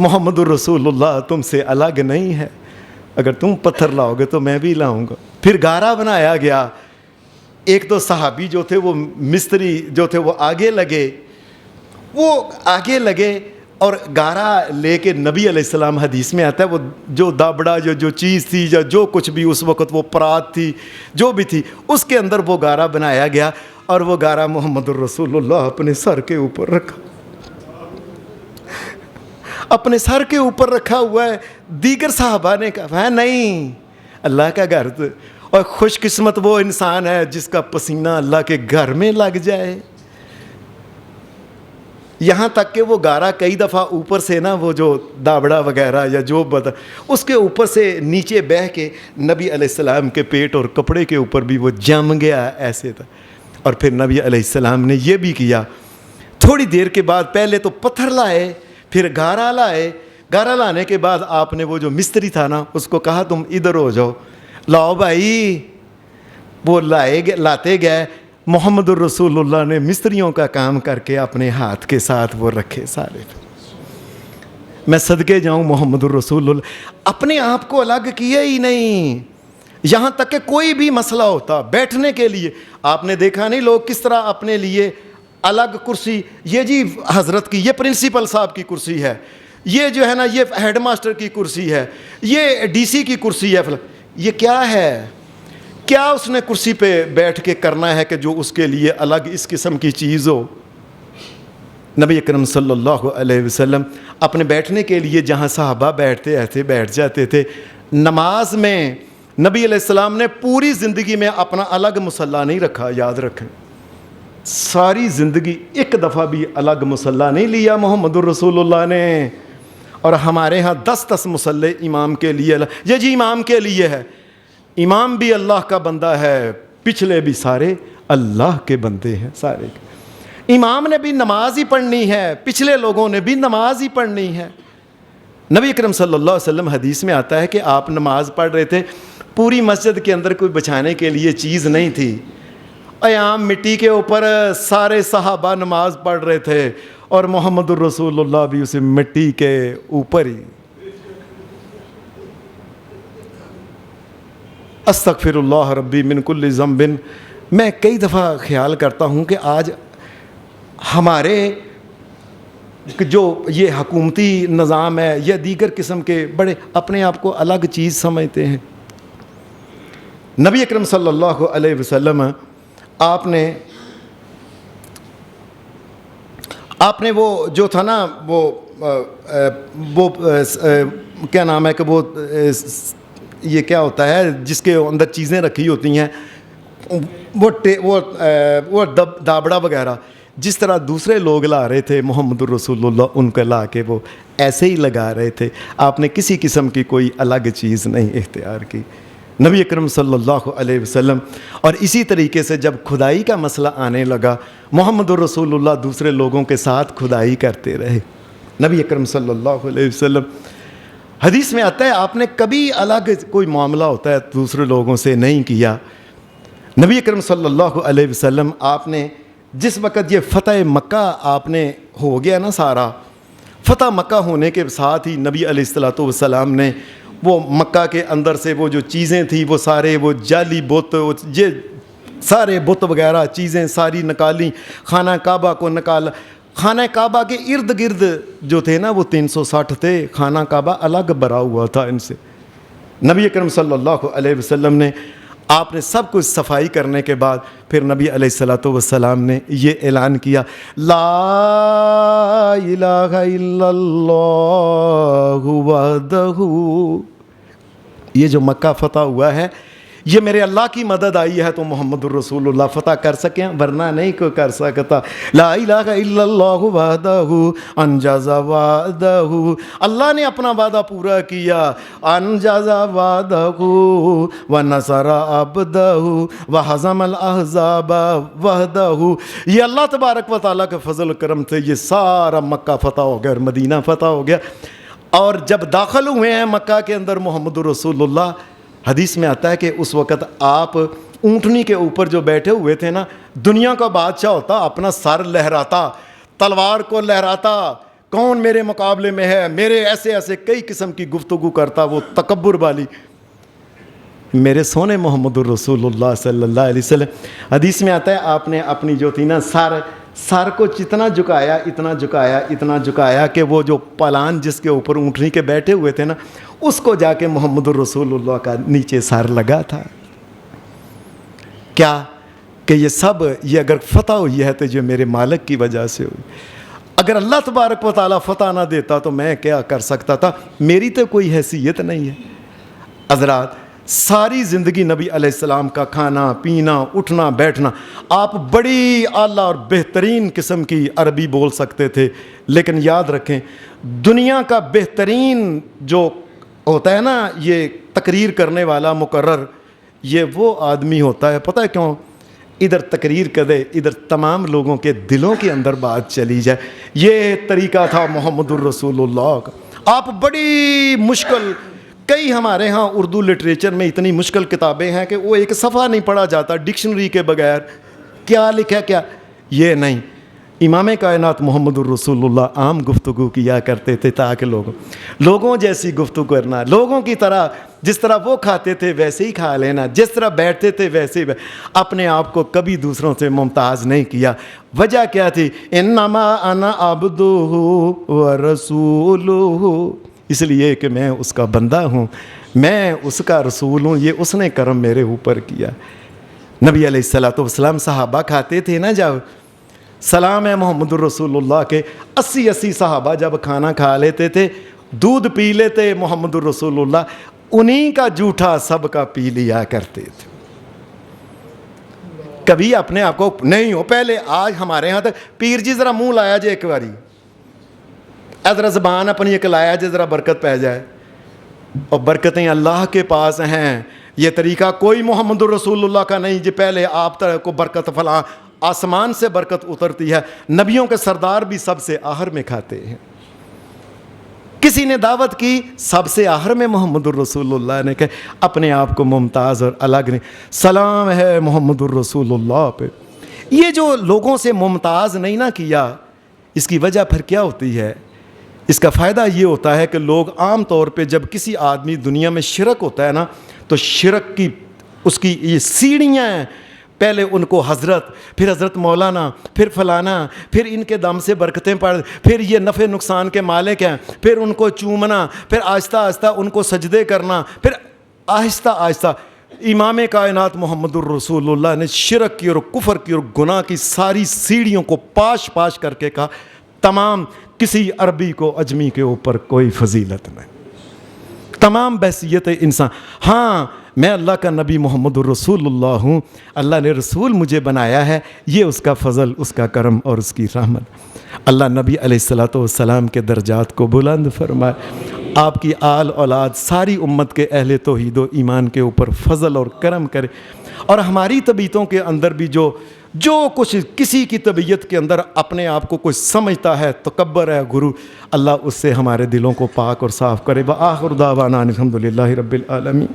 محمد الرسول اللہ تم سے الگ نہیں ہے، اگر تم پتھر لاؤ گے تو میں بھی لاؤں گا۔ پھر گارا بنایا گیا، ایک تو صحابی جو تھے وہ مستری جو تھے وہ آگے لگے اور گارا لے کے نبی علیہ السلام، حدیث میں آتا ہے وہ جو دابڑا جو چیز تھی یا جو کچھ بھی اس وقت وہ پرات تھی جو بھی تھی اس کے اندر وہ گارا بنایا گیا، اور وہ گارا محمد الرسول اللہ اپنے سر کے اوپر رکھا، اپنے سر کے اوپر رکھا ہوا ہے۔ دیگر صحابہ نے کہا نہیں، اللہ کا گھر، اور خوش قسمت وہ انسان ہے جس کا پسینہ اللہ کے گھر میں لگ جائے۔ یہاں تک کہ وہ گارا کئی دفعہ اوپر سے نا وہ جو دابڑا وغیرہ یا جو اس کے اوپر سے نیچے بہہ کے نبی علیہ السلام کے پیٹ اور کپڑے کے اوپر بھی وہ جم گیا ایسے تھا۔ اور پھر نبی علیہ السلام نے یہ بھی کیا، تھوڑی دیر کے بعد پہلے تو پتھر لائے، پھر گارا لائے، گارا لانے کے بعد آپ نے وہ جو مستری تھا نا اس کو کہا تم ادھر ہو جاؤ، لاؤ بھائی، وہ لاتے گئے۔ محمد الرسول اللہ نے مستریوں کا کام کر کے اپنے ہاتھ کے ساتھ وہ رکھے سارے۔ میں صدقے جاؤں محمد الرسول اللہ اپنے آپ کو الگ کیا ہی نہیں، یہاں تک کہ کوئی بھی مسئلہ ہوتا بیٹھنے کے لیے، آپ نے دیکھا نہیں لوگ کس طرح اپنے لیے الگ کرسی، یہ جی حضرت کی، یہ پرنسپل صاحب کی کرسی ہے، یہ جو ہے نا یہ ہیڈ ماسٹر کی کرسی ہے، یہ ڈی سی کی کرسی ہے، یہ کیا ہے؟ کیا اس نے کرسی پہ بیٹھ کے کرنا ہے کہ جو اس کے لیے الگ اس قسم کی چیز ہو؟ نبی اکرم صلی اللہ علیہ وسلم اپنے بیٹھنے کے لیے جہاں صحابہ بیٹھتے ایسے بیٹھ جاتے تھے۔ نماز میں نبی علیہ السلام نے پوری زندگی میں اپنا الگ مصلی نہیں رکھا، یاد رکھیں، ساری زندگی ایک دفعہ بھی الگ مصلی نہیں لیا محمد الرسول اللہ نے۔ اور ہمارے ہاں 10 مصلی امام کے لیے، یہ جی امام کے لیے ہے، امام بھی اللہ کا بندہ ہے، پچھلے بھی سارے اللہ کے بندے ہیں سارے۔ امام نے بھی نماز ہی پڑھنی ہے، پچھلے لوگوں نے بھی نماز ہی پڑھنی ہے۔ نبی اکرم صلی اللہ علیہ وسلم حدیث میں آتا ہے کہ آپ نماز پڑھ رہے تھے، پوری مسجد کے اندر کوئی بچھانے کے لیے چیز نہیں تھی، عام مٹی کے اوپر سارے صحابہ نماز پڑھ رہے تھے اور محمد الرسول اللہ بھی اسے مٹی کے اوپر ہی۔ استغفر اللہ ربی من کل ذنب۔ میں کئی دفعہ خیال کرتا ہوں کہ آج ہمارے جو یہ حکومتی نظام ہے یا دیگر قسم کے بڑے اپنے آپ کو الگ چیز سمجھتے ہیں۔ نبی اکرم صلی اللہ علیہ وسلم آپ نے وہ جو تھا نا وہ کیا نام ہے کہ وہ یہ کیا ہوتا ہے جس کے اندر چیزیں رکھی ہوتی ہیں، وہ دابڑا وغیرہ، جس طرح دوسرے لوگ لا رہے تھے محمد الرسول اللہ ان کو لا کے وہ ایسے ہی لگا رہے تھے۔ آپ نے کسی قسم کی کوئی الگ چیز نہیں اختیار کی، نبی اکرم صلی اللہ علیہ وسلم۔ اور اسی طریقے سے جب کھدائی کا مسئلہ آنے لگا، محمد الرسول اللہ دوسرے لوگوں کے ساتھ کھدائی کرتے رہے۔ نبی اکرم صلی اللہ علیہ وسلم حدیث میں آتا ہے آپ نے کبھی الگ کوئی معاملہ ہوتا ہے دوسرے لوگوں سے نہیں کیا۔ نبی اکرم صلی اللہ علیہ وسلم آپ نے جس وقت یہ فتح مکہ آپ نے ہو گیا نا، سارا فتح مکہ ہونے کے ساتھ ہی نبی علیہ السلام نے وہ مکہ کے اندر سے وہ جو چیزیں تھیں وہ سارے وہ جعلی بت، یہ سارے بت وغیرہ چیزیں ساری نکالیں، خانہ کعبہ کو نکالا۔ خانہ کعبہ کے ارد گرد جو تھے نا وہ 360 تھے، خانہ کعبہ الگ بھرا ہوا تھا ان سے۔ نبی اکرم صلی اللہ علیہ وسلم نے آپ نے سب کچھ صفائی کرنے کے بعد پھر نبی علیہ السلام نے یہ اعلان کیا، لا الہ الا اللہ وحدہ۔ یہ جو مکہ فتح ہوا ہے یہ میرے اللہ کی مدد آئی ہے تو محمد الرسول اللہ فتح کر سکیں، ورنہ نہیں کوئی کر سکتا۔ لا الہ الا اللہ وحدہ انجز وعدہ، اللہ نے اپنا وعدہ پورا کیا، انجز وعدہ ونصر عبدہ وہزم الاحزاب وحدہ۔ یہ اللہ تبارک و تعالیٰ کے فضل و کرم سے یہ سارا مکہ فتح ہو گیا اور مدینہ فتح ہو گیا۔ اور جب داخل ہوئے ہیں مکہ کے اندر محمد الرسول اللہ، حدیث میں آتا ہے کہ اس وقت آپ اونٹنی کے اوپر جو بیٹھے ہوئے تھے نا، دنیا کا بادشاہ ہوتا اپنا سر لہراتا، تلوار کو لہراتا، کون میرے مقابلے میں ہے, میرے ایسے ایسے کئی قسم کی گفتگو کرتا, وہ تکبر والی. میرے سونے محمد الرسول اللہ صلی اللہ علیہ وسلم, حدیث میں آتا ہے آپ نے اپنی جو تھی نا سر کو جتنا جھکایا, اتنا جھکایا کہ وہ جو پلان جس کے اوپر اونٹنی کے بیٹھے ہوئے تھے نا, اس کو جا کے محمد الرسول اللہ کا نیچے سر لگا تھا. کیا کہ یہ اگر فتح ہوئی ہے تو یہ میرے مالک کی وجہ سے ہوئی. اگر اللہ تبارک و تعالیٰ فتح نہ دیتا تو میں کیا کر سکتا تھا, میری تو کوئی حیثیت نہیں ہے. حضرات, ساری زندگی نبی علیہ السلام کا کھانا پینا اٹھنا بیٹھنا, آپ بڑی اعلیٰ اور بہترین قسم کی عربی بول سکتے تھے, لیکن یاد رکھیں دنیا کا بہترین جو ہوتا ہے نا یہ تقریر کرنے والا مقرر, یہ وہ آدمی ہوتا ہے, پتہ ہے کیوں؟ ادھر تقریر کرے, ادھر تمام لوگوں کے دلوں کے اندر بات چلی جائے. یہ طریقہ تھا محمد الرسول اللہ کا. آپ بڑی مشکل, کئی ہمارے ہاں اردو لٹریچر میں اتنی مشکل کتابیں ہیں کہ وہ ایک صفحہ نہیں پڑھا جاتا ڈکشنری کے بغیر, کیا لکھا کیا, یہ نہیں. امام کائنات محمد الرسول اللہ عام گفتگو کیا کرتے تھے تاکہ لوگوں جیسی گفتگو کرنا, لوگوں کی طرح, جس طرح وہ کھاتے تھے ویسے ہی کھا لینا, جس طرح بیٹھتے تھے ویسے ہی اپنے آپ کو کبھی دوسروں سے ممتاز نہیں کیا. وجہ کیا تھی؟ انما انا عبدہ ورسولہ, اس لیے کہ میں اس کا بندہ ہوں, میں اس کا رسول ہوں, یہ اس نے کرم میرے اوپر کیا. نبی علیہ الصلوۃ والسلام صحابہ کھاتے تھے نا, جب سلام ہے محمد الرسول اللہ کے 80 صحابہ جب کھانا کھا لیتے تھے, دودھ پی لیتے محمد الرسول اللہ, انہی کا جھوٹا سب کا پی لیا کرتے تھے. کبھی اپنے آپ کو نہیں ہو. پہلے آج ہمارے یہاں تک پیر جی ذرا منہ لایا جائے ایک باری, ذرا زبان اپنی ایک لایا جائے, ذرا برکت پہ جائے. اور برکتیں اللہ کے پاس ہیں. یہ طریقہ کوئی محمد الرسول اللہ کا نہیں جی پہلے آپ کو برکت فلاں, آسمان سے برکت اترتی ہے. نبیوں کے سردار بھی سب سے آخر میں کھاتے ہیں. کسی نے دعوت کی, سب سے آخر میں محمد الرسول اللہ نے کہا, اپنے آپ کو ممتاز اور الگ نہیں. سلام ہے محمد الرسول اللہ پہ. یہ جو لوگوں سے ممتاز نہیں نہ کیا, اس کی وجہ پھر کیا ہوتی ہے؟ اس کا فائدہ یہ ہوتا ہے کہ لوگ عام طور پہ جب کسی آدمی دنیا میں شرک ہوتا ہے نا, تو شرک کی اس کی یہ سیڑھیاں ہیں. پہلے ان کو حضرت, پھر حضرت مولانا, پھر فلانا, پھر ان کے دم سے برکتیں پڑ, پھر یہ نفع نقصان کے مالک ہیں, پھر ان کو چومنا, پھر آہستہ آہستہ ان کو سجدے کرنا, پھر آہستہ آہستہ. امام کائنات محمد الرسول اللہ نے شرک کی اور کفر کی اور گناہ کی ساری سیڑھیوں کو پاش پاش کر کے کہا, تمام کسی عربی کو اجمی کے اوپر کوئی فضیلت نہیں, تمام بحثیت انسان. ہاں میں اللہ کا نبی محمد الرسول اللہ ہوں, اللہ نے رسول مجھے بنایا ہے, یہ اس کا فضل, اس کا کرم اور اس کی رحمت. اللہ نبی علیہ الصلوۃ والسلام کے درجات کو بلند فرمائے, آپ کی آل اولاد ساری امت کے اہل توحید و ایمان کے اوپر فضل اور کرم کرے. اور ہماری طبیعتوں کے اندر بھی جو کچھ کسی کی طبیعت کے اندر اپنے آپ کو کوئی سمجھتا ہے, تکبر ہے, غرور, اللہ اس سے ہمارے دلوں کو پاک اور صاف کرے. وآخر دعوانا الحمد للہ رب العالمین.